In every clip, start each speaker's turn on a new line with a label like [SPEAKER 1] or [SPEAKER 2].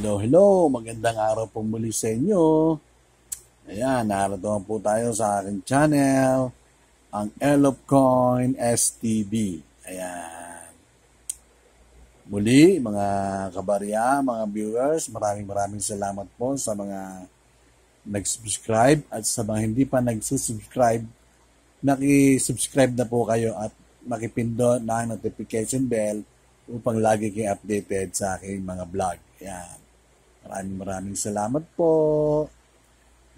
[SPEAKER 1] Hello, hello. Magandang araw po muli sa inyo. Ayan, narito po tayo sa aking channel, ang Elopcoin STB. Ayan. Muli, mga kabarya, mga viewers, maraming salamat po sa mga nag-subscribe at sa mga hindi pa nag-subscribe, naki-subscribe na po kayo at makipindot ng notification bell upang lagi kayong updated sa aking mga vlog. Ayan. Maraming salamat po.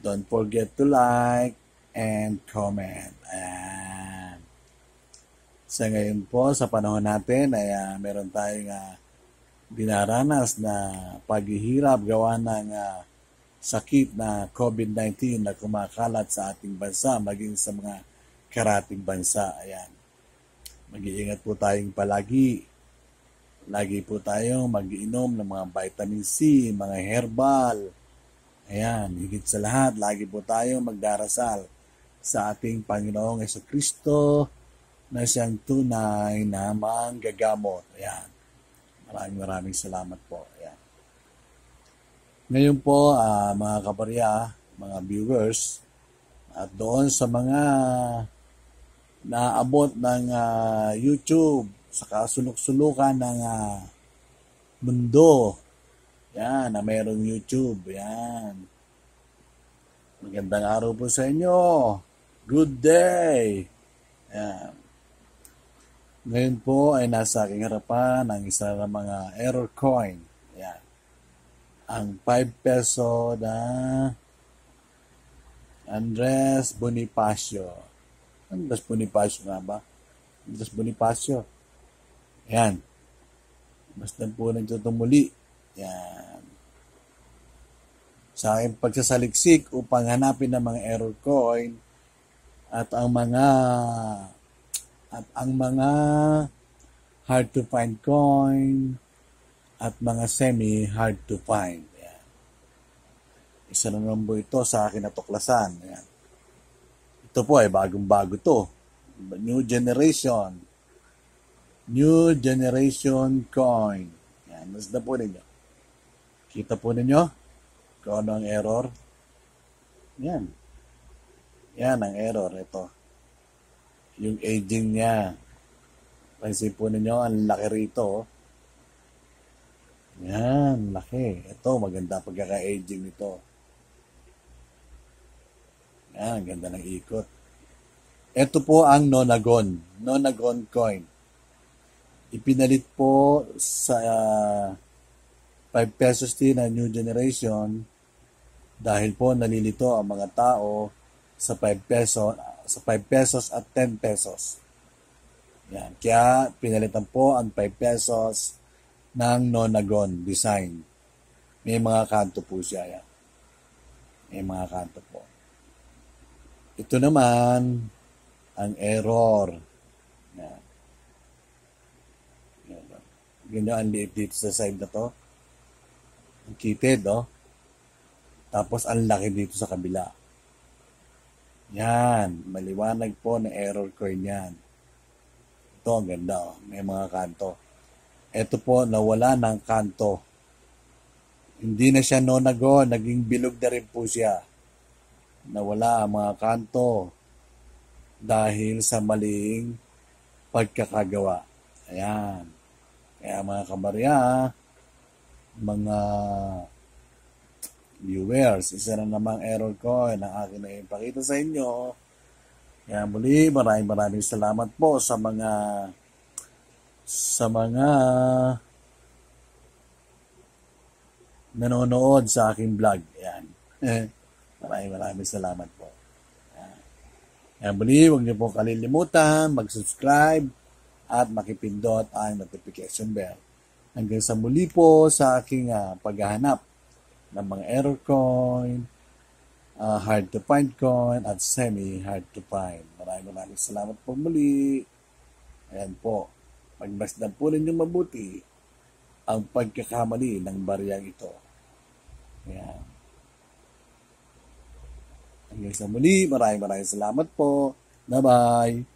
[SPEAKER 1] Don't forget to like and comment. Ayan. Sa ngayon po, sa panahon natin, ay meron tayong dinaranas na paghihirap gawa ng sakit na COVID-19 na kumakalat sa ating bansa, maging sa mga karating bansa. Ayan. Mag-iingat po tayong palagi. Lagi po tayong mag-iinom ng mga vitamin C, mga herbal. Ayan, higit sa lahat, lagi po tayong magdarasal sa ating Panginoong Jesucristo na siyang tunay na manggagamot. Ayan. Maraming salamat po. Ayan. Ngayon po, mga kabarya, mga viewers, at doon sa mga naabot ng YouTube, sa kasulok-sulukan ng mundo. Yan, na mayroong YouTube. Yan. Magandang araw po sa inyo. Good day. Yan. Ngayon po ay nasa aking harapan ang isa ng mga error coin. Yan. Ang 5 peso na Andres Bonifacio. Andres Bonifacio nga ba? Andres Bonifacio. Ayan. Basta po nagtutong muli. Ayan. Sa aking pagsasaliksik upang hanapin ang mga error coin at ang mga hard to find coin at mga semi hard to find. Ayan. Isa na naman po ito sa akin natuklasan. Ayan. Ito po ay bagong-bago to. New generation coin. Yan, basta po ninyo. Kita po ninyo kung ano ang error. Yan. Yan ang error. Ito. Yung aging niya. Pansin po ninyo, ang laki rito. Yan, laki. Ito, maganda pagkaka-aging nito. Yan, ganda ng ikot. Ito po ang Nonagon. Nonagon coin. Ipinalit po sa 5 pesos din na new generation dahil po nalilito ang mga tao sa 5 pesos at 10 pesos. Yan. Kaya pinalitan po ang 5 pesos ng Nonagon design. May mga kanto po siya. Yan. May mga kanto po. Ito naman ang error. Yan. Ganyan ang liit dito sa side na to. Ang kitid, oh. Tapos ang laki dito sa kabila. Yan. Maliwanag po na error coin yan. Ito, ang ganda, oh. May mga kanto. Ito po, nawala ng kanto. Hindi na siya Nonagon. Naging bilog na rin po siya. Nawala ang mga kanto dahil sa maling pagkakagawa. Ayan. Kaya mga kabarya, mga viewers, isa na namang error coin ang akin na ipakita sa inyo. Kaya muli, maraming salamat po sa mga nanonood sa aking vlog. Ayan. Maraming salamat po. Ayan. Kaya muli, huwag niyo po kalilimutan, mag-subscribe, at makipindot ang notification bell. Hanggang sa muli po sa aking paghahanap ng mga error coin, hard to find coin, at semi hard to find. Maraming salamat po muli. Ayan po. Magmasdan po ninyong mabuti ang pagkakamali ng bariyang ito. Ayan. Hanggang sa muli, maraming salamat po. Bye-bye.